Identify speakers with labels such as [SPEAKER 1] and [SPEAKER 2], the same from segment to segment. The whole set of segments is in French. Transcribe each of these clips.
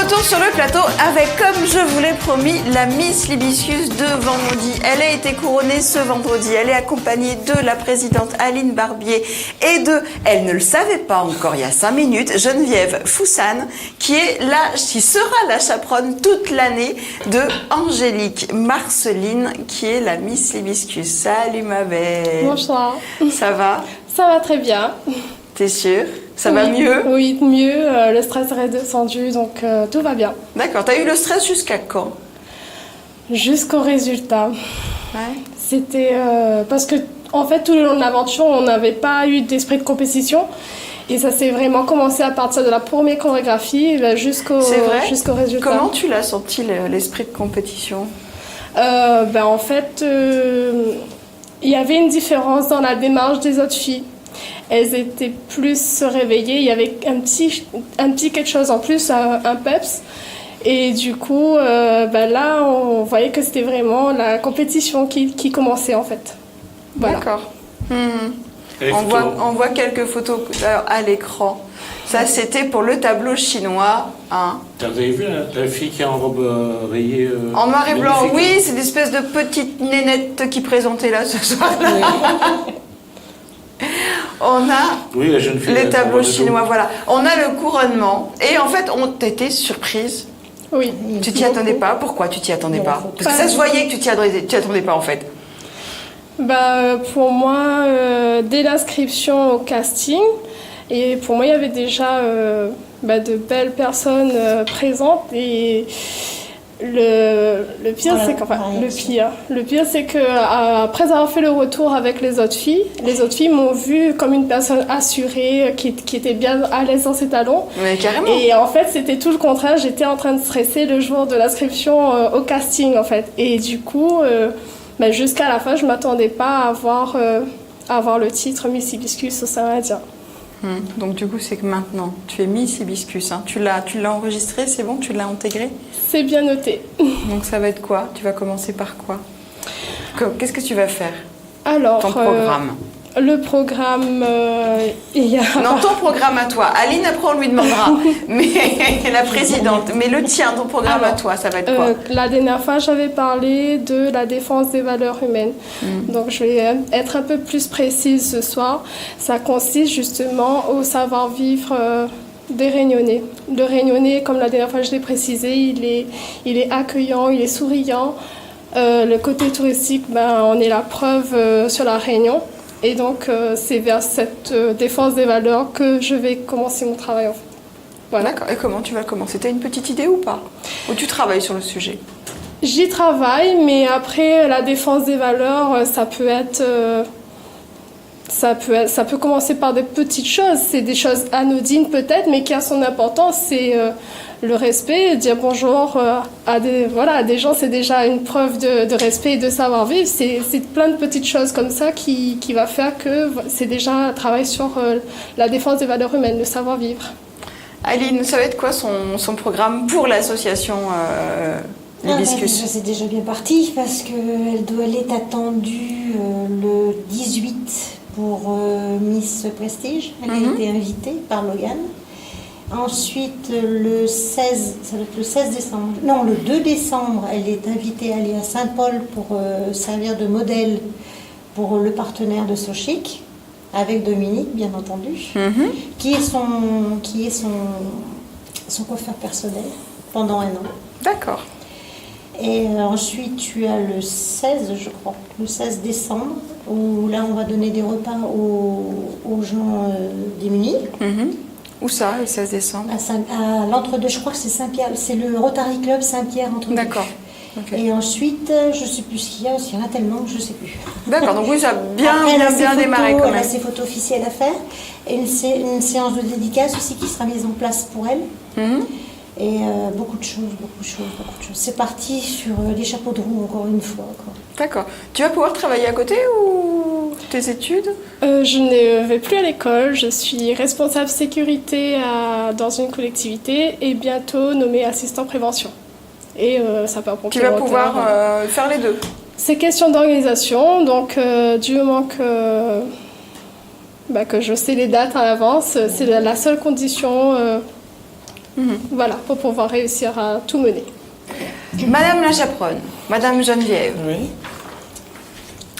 [SPEAKER 1] retour sur le plateau avec, comme je vous l'ai promis, la Miss Libiscus de vendredi. Elle a été couronnée ce vendredi. Elle est accompagnée de la présidente Aline Barbier et de, elle ne le savait pas encore il y a 5 minutes, Geneviève Foussane, qui sera la chaperonne toute l'année de Angélique Marceline, qui est la Miss Libiscus. Salut ma belle.
[SPEAKER 2] Bonsoir.
[SPEAKER 1] Ça va?
[SPEAKER 2] Ça va très bien.
[SPEAKER 1] T'es sûre? Ça va mieux?
[SPEAKER 2] Oui, mieux. Le stress est redescendu, donc tout va bien.
[SPEAKER 1] D'accord. T'as eu le stress jusqu'à quand?
[SPEAKER 2] Jusqu'au résultat.
[SPEAKER 1] Ouais.
[SPEAKER 2] C'était parce que, en fait, tout le long de l'aventure, on n'avait pas eu d'esprit de compétition. Et ça s'est vraiment commencé à partir de la première chorégraphie jusqu'au résultat.
[SPEAKER 1] Comment tu l'as senti, l'esprit de compétition?
[SPEAKER 2] En fait, il y avait une différence dans la démarche des autres filles. Elles étaient plus réveillées, il y avait un petit quelque chose en plus, un peps. Et du coup, là, on voyait que c'était vraiment la compétition qui commençait en fait. Voilà.
[SPEAKER 1] D'accord. On voit quelques photos à l'écran. Ça, c'était pour le tableau chinois. Hein.
[SPEAKER 3] Vous avez vu la fille qui est en robe rayée
[SPEAKER 1] en noir et blanc, oui, c'est une espèce de petite nénette qui présentait là ce soir-là. Oui. On a
[SPEAKER 3] la jeune fille,
[SPEAKER 1] les tableaux chinois, voilà. On a le couronnement. Et en fait, on t'était surprise.
[SPEAKER 2] Oui.
[SPEAKER 1] Tu t'y attendais pas? Pourquoi tu t'y attendais pas? Parce que ça se voyait que tu t'y attendais pas en fait.
[SPEAKER 2] Pour moi, dès l'inscription au casting, et pour moi, il y avait déjà de belles personnes présentes. Et le pire, c'est que après avoir fait le retour avec les autres filles m'ont vue comme une personne assurée, qui était bien à l'aise dans ses talons.
[SPEAKER 1] Mais carrément.
[SPEAKER 2] Et en fait, c'était tout le contraire. J'étais en train de stresser le jour de l'inscription au casting, en fait. Et du coup, jusqu'à la fin, je m'attendais pas à avoir le titre Miss Hibiscus au Saint-Indien.
[SPEAKER 1] Donc du coup, c'est que maintenant, tu es Miss Hibiscus. Hein. Tu l'as enregistré, c'est bon? Tu l'as intégré?
[SPEAKER 2] C'est bien noté.
[SPEAKER 1] Donc ça va être quoi? Tu vas commencer par quoi? Qu'est-ce que tu vas faire?
[SPEAKER 2] Alors,
[SPEAKER 1] ton programme?
[SPEAKER 2] Le programme,
[SPEAKER 1] Non, ton programme à toi. Aline, après, on lui demandera. Mais la présidente. Mais le tien, ton programme à toi, ça va être quoi?
[SPEAKER 2] La dernière fois, j'avais parlé de la défense des valeurs humaines. Donc, je vais être un peu plus précise ce soir. Ça consiste justement au savoir-vivre des Réunionnais. Le Réunionnais, comme la dernière fois je l'ai précisé, il est accueillant, il est souriant. Le côté touristique, on est la preuve sur la Réunion. Et donc, c'est vers cette défense des valeurs que je vais commencer mon travail, en fait. Voilà.
[SPEAKER 1] D'accord. Et comment tu vas commencer? Tu as une petite idée ou pas? Ou tu travailles sur le sujet?
[SPEAKER 2] J'y travaille, mais après, la défense des valeurs, ça peut commencer par des petites choses. C'est des choses anodines peut-être, mais qui a son importance. C'est le respect, dire bonjour à des gens, c'est déjà une preuve de respect et de savoir-vivre. C'est plein de petites choses comme ça qui va faire que c'est déjà un travail sur la défense des valeurs humaines, le savoir-vivre.
[SPEAKER 1] Aline, ça va être quoi son programme pour l'association Libiscus?
[SPEAKER 4] C'est déjà bien parti parce qu'elle est attendue le 18 pour Miss Prestige. Elle a été invitée par Logan. Ensuite, le 16, ça doit être le 16 décembre. Non, le 2 décembre, elle est invitée à aller à Saint-Paul pour servir de modèle pour le partenaire de Sochic, avec Dominique, bien entendu, qui est son coiffeur personnel pendant 1 an.
[SPEAKER 1] D'accord.
[SPEAKER 4] Et ensuite, tu as le 16, je crois, le 16 décembre, où là, on va donner des repas aux gens démunis.
[SPEAKER 1] Où ça, le 16 décembre?
[SPEAKER 4] À l'Entre-deux, je crois que c'est Saint-Pierre, c'est le Rotary Club Saint-Pierre Entre-deux.
[SPEAKER 1] D'accord. Okay.
[SPEAKER 4] Et ensuite, je ne sais plus ce qu'il y a aussi, il y en a tellement que je ne sais plus.
[SPEAKER 1] D'accord, donc oui, ça a bien démarré quand même.
[SPEAKER 4] Elle a ses photos officielles à faire, et une séance de dédicace aussi qui sera mise en place pour elle. Et beaucoup de choses. C'est parti sur les chapeaux de roue, encore une fois.
[SPEAKER 1] D'accord. Tu vas pouvoir travailler à côté ou tes études?
[SPEAKER 2] Je ne vais plus à l'école. Je suis responsable sécurité dans une collectivité et bientôt nommée assistant prévention. Et ça peut
[SPEAKER 1] Tu vas pouvoir faire les deux?
[SPEAKER 2] C'est question d'organisation. Donc, du moment que je sais les dates à l'avance, c'est la seule condition Voilà, pour pouvoir réussir à tout mener.
[SPEAKER 1] Madame la chaperonne, Madame Geneviève,
[SPEAKER 5] Oui.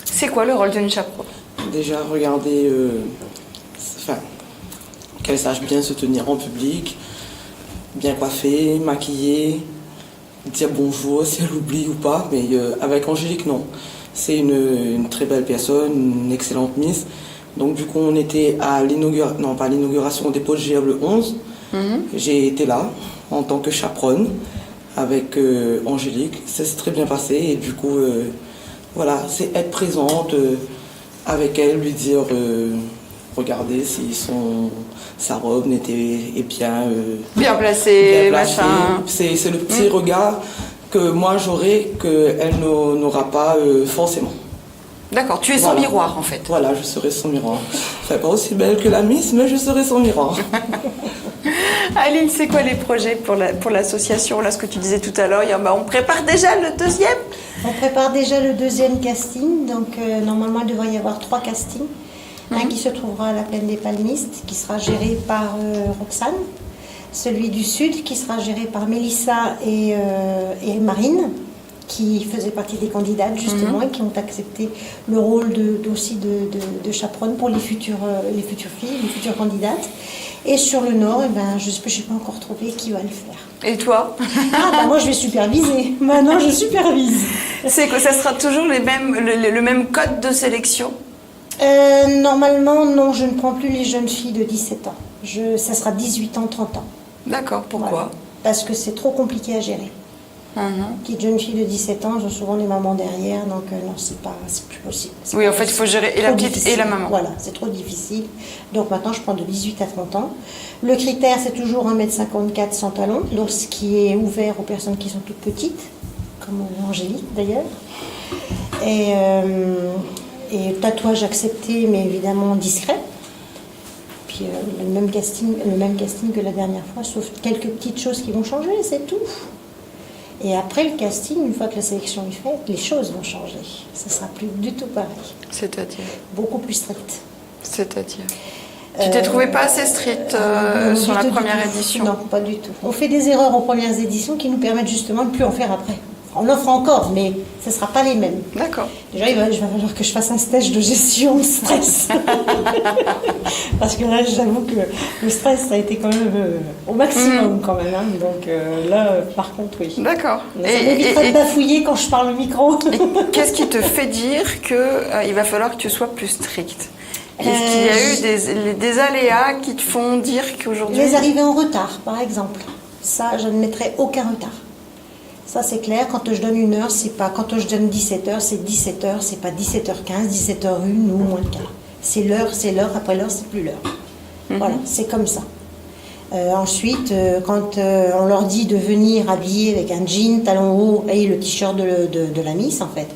[SPEAKER 1] c'est quoi le rôle d'une chaperonne?
[SPEAKER 5] Déjà, regarder, qu'elle sache bien se tenir en public, bien coiffée, maquillée, dire bonjour si elle oublie ou pas. Mais avec Angélique, non. C'est une très belle personne, une excellente Miss. Donc du coup, on était à l'inauguration, non pas l'inauguration, au dépôt de GA 11. J'ai été là en tant que chaperonne avec Angélique. Ça s'est très bien passé et du coup, voilà, c'est être présente avec elle, lui dire, regardez si sa robe est
[SPEAKER 1] Bien placée,
[SPEAKER 5] bien placée.
[SPEAKER 1] machin.
[SPEAKER 5] C'est le petit regard que moi j'aurai qu'elle n'aura pas forcément.
[SPEAKER 1] D'accord, tu es son
[SPEAKER 5] Voilà.
[SPEAKER 1] miroir en fait.
[SPEAKER 5] Voilà, je serai son miroir. Enfin, pas aussi belle que la Miss, mais je serai son miroir.
[SPEAKER 1] Aline, c'est quoi les projets pour l'association? Là, ce que tu disais tout à l'heure, on prépare déjà le deuxième.
[SPEAKER 4] On prépare déjà le deuxième casting, donc normalement il devrait y avoir 3 castings. Un qui se trouvera à la Plaine des Palmistes, qui sera géré par Roxane. Celui du Sud, qui sera géré par Mélissa et Marine, qui faisaient partie des candidates justement et qui ont accepté le rôle aussi de chaperonne pour les futures filles, les futures candidates. Et sur le Nord, je n'ai pas encore trouvé qui va le faire.
[SPEAKER 1] Et toi?
[SPEAKER 4] Moi je vais superviser. Maintenant je supervise.
[SPEAKER 1] C'est que ça sera toujours le même code de sélection?
[SPEAKER 4] Normalement, non, je ne prends plus les jeunes filles de 17 ans. Ça sera 18 ans, 30 ans.
[SPEAKER 1] D'accord, pourquoi?
[SPEAKER 4] Voilà. Parce que c'est trop compliqué à gérer. Petites jeunes filles de 17 ans, j'ai souvent les mamans derrière, donc non, c'est plus possible.
[SPEAKER 1] Oui, en fait, il faut gérer et la petite
[SPEAKER 4] difficile.
[SPEAKER 1] et la maman.
[SPEAKER 4] Voilà, c'est trop difficile. Donc maintenant, je prends de 18 à 30 ans. Le critère, c'est toujours 1m54 sans talons, donc ce qui est ouvert aux personnes qui sont toutes petites, comme Angélique d'ailleurs. Et tatouage accepté, mais évidemment discret. Puis le même casting que la dernière fois, sauf quelques petites choses qui vont changer, c'est tout. Et après le casting, une fois que la sélection est faite, les choses vont changer. Ça sera plus du tout pareil.
[SPEAKER 1] C'est-à-dire?
[SPEAKER 4] Beaucoup plus strict.
[SPEAKER 1] C'est-à-dire? Tu t'es trouvée pas assez stricte sur la première édition?
[SPEAKER 4] Non, pas du tout. On fait des erreurs aux premières éditions qui nous permettent justement de ne plus en faire après. On en fera encore, mais ce ne sera pas les mêmes.
[SPEAKER 1] D'accord.
[SPEAKER 4] Déjà, il va falloir que je fasse un stage de gestion de stress. Parce que là, j'avoue que le stress, ça a été quand même au maximum quand même. Hein. Donc là, par contre, oui.
[SPEAKER 1] D'accord.
[SPEAKER 4] Ça m'évitera de bafouiller quand je parle au micro.
[SPEAKER 1] Et qu'est-ce qui te fait dire qu'il va falloir que tu sois plus stricte? Est-ce qu'il y a eu des aléas qui te font dire qu'aujourd'hui...
[SPEAKER 4] Les arrivées en retard, par exemple. Ça, je ne mettrai aucun retard. Ça, c'est clair. Quand je donne une heure, c'est pas... Quand je donne 17h, c'est 17h. C'est pas 17h15, 17h01 ou moins de quart. C'est l'heure. Après l'heure, c'est plus l'heure. Voilà, c'est comme ça. Ensuite, quand on leur dit de venir habiller avec un jean, talons hauts et le t-shirt de la Miss, en fait,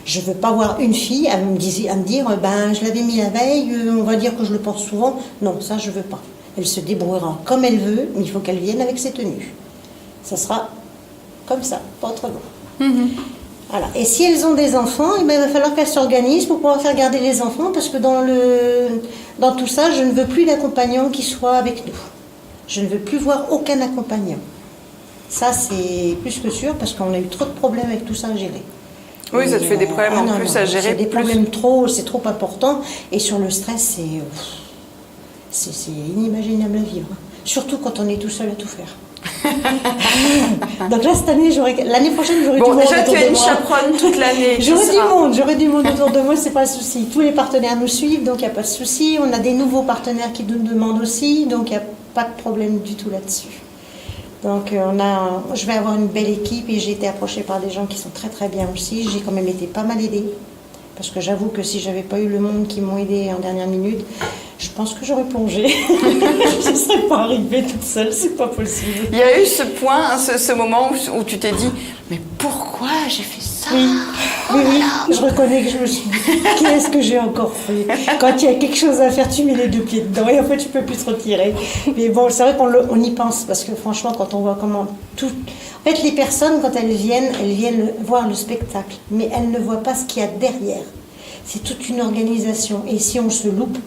[SPEAKER 4] je ne veux pas voir une fille à me dire je l'avais mis la veille, on va dire que je le porte souvent. Non, ça, je ne veux pas. Elle se débrouillera comme elle veut, mais il faut qu'elle vienne avec ses tenues. Ça sera comme ça, pas autrement. Voilà. Et si elles ont des enfants, il va falloir qu'elles s'organisent pour pouvoir faire garder les enfants, parce que dans tout ça, je ne veux plus d'accompagnant qui soit avec nous. Je ne veux plus voir aucun accompagnant. Ça, c'est plus que sûr, parce qu'on a eu trop de problèmes avec tout ça à gérer.
[SPEAKER 1] Oui, ça te fait des problèmes à gérer.
[SPEAKER 4] C'est des problèmes c'est trop important. Et sur le stress, c'est inimaginable à vivre. Surtout quand on est tout seul à tout faire. Donc là, cette année, l'année prochaine, j'aurai du monde.
[SPEAKER 1] Bon, déjà,
[SPEAKER 4] autour
[SPEAKER 1] tu es
[SPEAKER 4] de
[SPEAKER 1] une
[SPEAKER 4] moi.
[SPEAKER 1] chaperonne toute l'année.
[SPEAKER 4] J'aurai du monde autour de moi, c'est pas un souci. Tous les partenaires nous suivent, donc il n'y a pas de souci. On a des nouveaux partenaires qui nous demandent aussi, donc il n'y a pas de problème du tout là-dessus. Donc je vais avoir une belle équipe et j'ai été approchée par des gens qui sont très très bien aussi. J'ai quand même été pas mal aidée. Parce que j'avoue que si j'avais pas eu le monde qui m'ont aidée en dernière minute, je pense que j'aurais plongé. Je ne serais pas arrivée toute seule, c'est pas possible.
[SPEAKER 1] Il y a eu ce point, ce moment où tu t'es dit, mais pourquoi j'ai fait ça?
[SPEAKER 4] Oui, je reconnais que je me suis dit, qu'est-ce que j'ai encore fait? Quand il y a quelque chose à faire, tu mets les deux pieds dedans et en fait, tu peux plus te retirer. Mais bon, c'est vrai qu'on y pense parce que franchement, quand on voit comment tout... En fait, les personnes, quand elles viennent voir le spectacle, mais elles ne voient pas ce qu'il y a derrière. C'est toute une organisation. Et si on se loupe,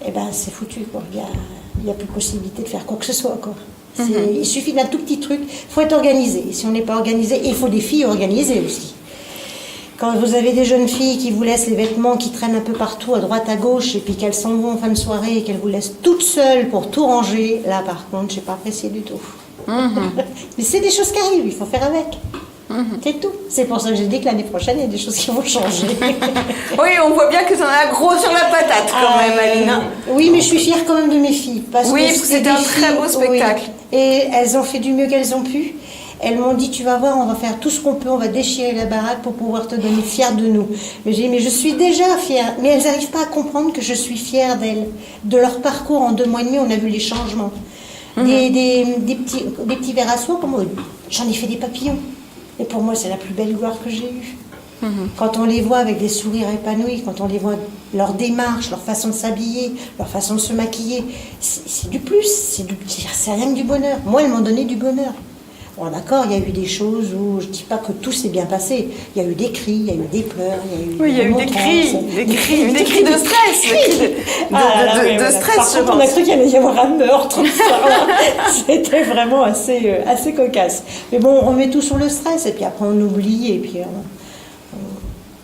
[SPEAKER 4] eh ben, c'est foutu, quoi. Il n'y a plus possibilité de faire quoi que ce soit, quoi. Il suffit d'un tout petit truc. Il faut être organisé. Et si on n'est pas organisé, il faut des filles organisées aussi. Quand vous avez des jeunes filles qui vous laissent les vêtements qui traînent un peu partout, à droite, à gauche, et puis qu'elles s'en vont en fin de soirée et qu'elles vous laissent toutes seules pour tout ranger, là par contre, j'ai pas apprécié du tout. Mais c'est des choses qui arrivent, il faut faire avec. C'est tout. C'est pour ça que j'ai dit que l'année prochaine, il y a des choses qui vont changer.
[SPEAKER 1] Oui, on voit bien que tu en as gros sur la patate quand même, Aline.
[SPEAKER 4] Oui, mais je suis fière quand même de mes filles. Parce
[SPEAKER 1] Oui,
[SPEAKER 4] que
[SPEAKER 1] parce que
[SPEAKER 4] c'est
[SPEAKER 1] c'était un
[SPEAKER 4] des
[SPEAKER 1] très beau
[SPEAKER 4] filles,
[SPEAKER 1] spectacle.
[SPEAKER 4] oui. Et elles ont fait du mieux qu'elles ont pu. Elles m'ont dit, tu vas voir, on va faire tout ce qu'on peut, on va déchirer la baraque pour pouvoir te donner fière de nous. Mais j'ai dit, mais je suis déjà fière. Mais elles n'arrivent pas à comprendre que je suis fière d'elles. De leur parcours en 2 mois et demi, on a vu les changements. Des petits vers à soie, j'en ai fait des papillons. Et pour moi, c'est la plus belle gloire que j'ai eue. Quand on les voit avec des sourires épanouis, quand on les voit, leur démarche, leur façon de s'habiller, leur façon de se maquiller, c'est du plus, c'est rien que du bonheur. Moi, elles m'ont donné du bonheur. Bon, d'accord, il y a eu des choses où je ne dis pas que tout s'est bien passé. Il y a eu des cris, il y a eu des pleurs, il y a eu
[SPEAKER 1] Oui, il y a eu des cris de stress. De stress,
[SPEAKER 4] par contre, on a cru qu'il allait y avoir un meurtre. C'était vraiment assez cocasse. Mais bon, on remet tout sur le stress, et puis après on oublie, et puis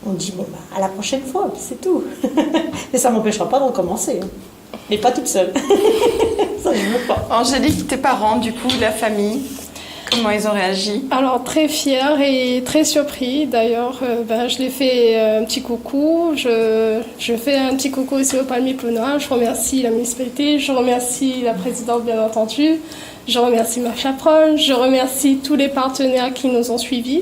[SPEAKER 4] on dit, bon, à la prochaine fois, c'est tout. Mais ça ne m'empêchera pas de recommencer. Mais pas toute seule. Ça, je ne veux pas.
[SPEAKER 1] Angélique, tes parents, du coup, la famille, comment ils ont réagi?
[SPEAKER 2] Alors, très fiers et très surpris. D'ailleurs, je les fais un petit coucou. Je fais un petit coucou aussi au Palmier Plonois. Je remercie la municipalité, je remercie la présidente, bien entendu. Je remercie ma chaperonne, je remercie tous les partenaires qui nous ont suivis.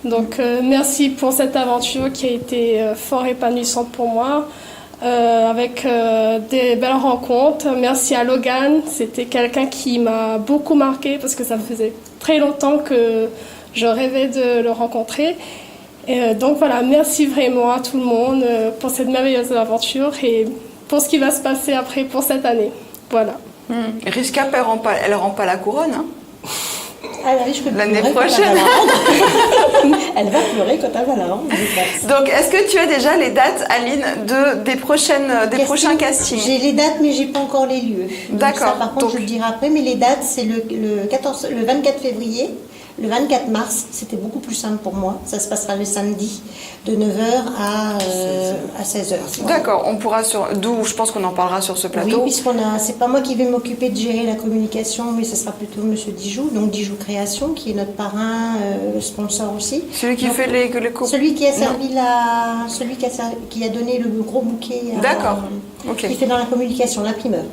[SPEAKER 2] Donc, merci pour cette aventure qui a été fort épanouissante pour moi. Avec des belles rencontres. Merci à Logan, c'était quelqu'un qui m'a beaucoup marqué parce que ça faisait très longtemps que je rêvais de le rencontrer. Et donc voilà, merci vraiment à tout le monde pour cette merveilleuse aventure et pour ce qui va se passer après pour cette année. Voilà.
[SPEAKER 1] Risca, elle rend pas la couronne, hein?
[SPEAKER 4] L'année prochaine. Elle va pleurer quand elle va la rendre.
[SPEAKER 1] Donc, est-ce que tu as déjà les dates, Aline, des prochains castings?
[SPEAKER 4] J'ai les dates, mais j'ai pas encore les lieux.
[SPEAKER 1] D'accord.
[SPEAKER 4] Par contre, je le dirai après. Mais les dates, c'est le 24 février, le 24 mars. C'était beaucoup plus simple pour moi. Ça se passera le samedi, de 9h à 16h.
[SPEAKER 1] D'accord. On pourra d'où je pense qu'on en parlera sur ce plateau.
[SPEAKER 4] Oui, c'est pas moi qui vais m'occuper de gérer la communication, mais ce sera plutôt Monsieur Dijoux, donc Dijoux Création, qui est notre parrain, sponsor aussi.
[SPEAKER 1] Celui qui fait les coupes.
[SPEAKER 4] Celui qui a servi qui a donné le gros bouquet.
[SPEAKER 1] D'accord. Ok.
[SPEAKER 4] Qui fait dans la communication, l'imprimeur.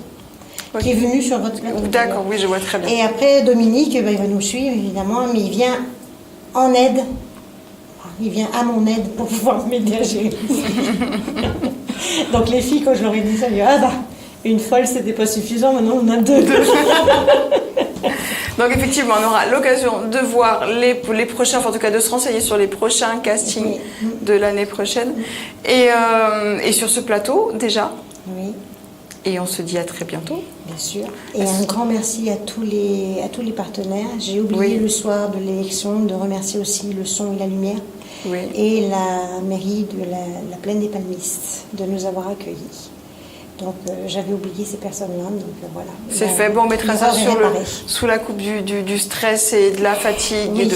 [SPEAKER 4] Qui est venu sur votre plateau.
[SPEAKER 1] D'accord, oui, je vois très bien.
[SPEAKER 4] Et après, Dominique, il va nous suivre, évidemment, mais il vient en aide. Il vient à mon aide pour pouvoir m'aider à gérer. Donc les filles, quand je leur ai dit ça, ils disent, une folle, c'était pas suffisant, maintenant on a 2.
[SPEAKER 1] Donc effectivement, on aura l'occasion de voir les prochains, enfin, en tout cas de se renseigner sur les prochains castings de l'année prochaine. Et sur ce plateau, déjà.
[SPEAKER 4] Oui.
[SPEAKER 1] Et on se dit à très bientôt.
[SPEAKER 4] Bien sûr. Et un grand merci à tous les partenaires. J'ai oublié le soir de l'élection de remercier aussi le son et la lumière.
[SPEAKER 1] Oui.
[SPEAKER 4] Et la mairie de la Plaine des Palmistes de nous avoir accueillis. Donc j'avais oublié ces personnes-là, donc voilà.
[SPEAKER 1] C'est fait, bon, on mettra ça sous la coupe du stress et de la fatigue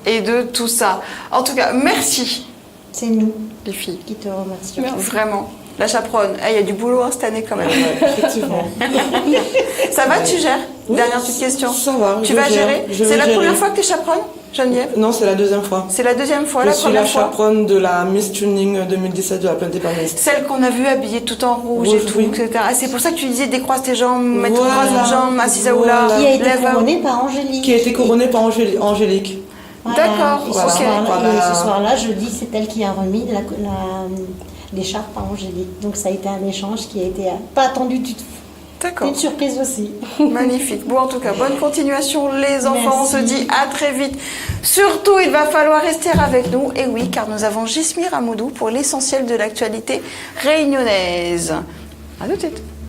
[SPEAKER 1] et de tout ça. En tout cas, merci.
[SPEAKER 4] C'est nous,
[SPEAKER 1] les filles,
[SPEAKER 4] qui te remercions.
[SPEAKER 1] Vraiment. La chaperonne, il y a du boulot cette année quand même.
[SPEAKER 5] Effectivement.
[SPEAKER 1] Ça va, tu gères? Dernière petite question.
[SPEAKER 5] Ça va.
[SPEAKER 1] Tu vas gérer? C'est la première fois que tu es chaperonne, Geneviève?
[SPEAKER 5] Non, c'est la deuxième fois.
[SPEAKER 1] C'est la deuxième fois,
[SPEAKER 5] Je suis la chaperonne de la Miss Tuning 2017 de la Plaine des Palmistes.
[SPEAKER 1] Celle qu'on a vue habillée tout en rouge et tout, etc. Ah, c'est pour ça que tu disais décroise tes jambes, mettre croise tes jambes, assise à oula.
[SPEAKER 4] Qui a été couronnée par Angélique.
[SPEAKER 5] Qui a été couronnée par Angélique.
[SPEAKER 4] Voilà.
[SPEAKER 1] D'accord,
[SPEAKER 4] Et ce soir-là, jeudi, c'est elle qui a remis l'écharpe à Angélique. Donc ça a été un échange qui a été pas attendu du tout.
[SPEAKER 1] D'accord.
[SPEAKER 4] Une surprise aussi.
[SPEAKER 1] Magnifique. Bon, en tout cas, bonne continuation les enfants.
[SPEAKER 4] Merci.
[SPEAKER 1] On se dit à très vite. Surtout, il va falloir rester avec nous. Et oui, car nous avons Gismire Amoudou pour l'essentiel de l'actualité réunionnaise. À tout de suite.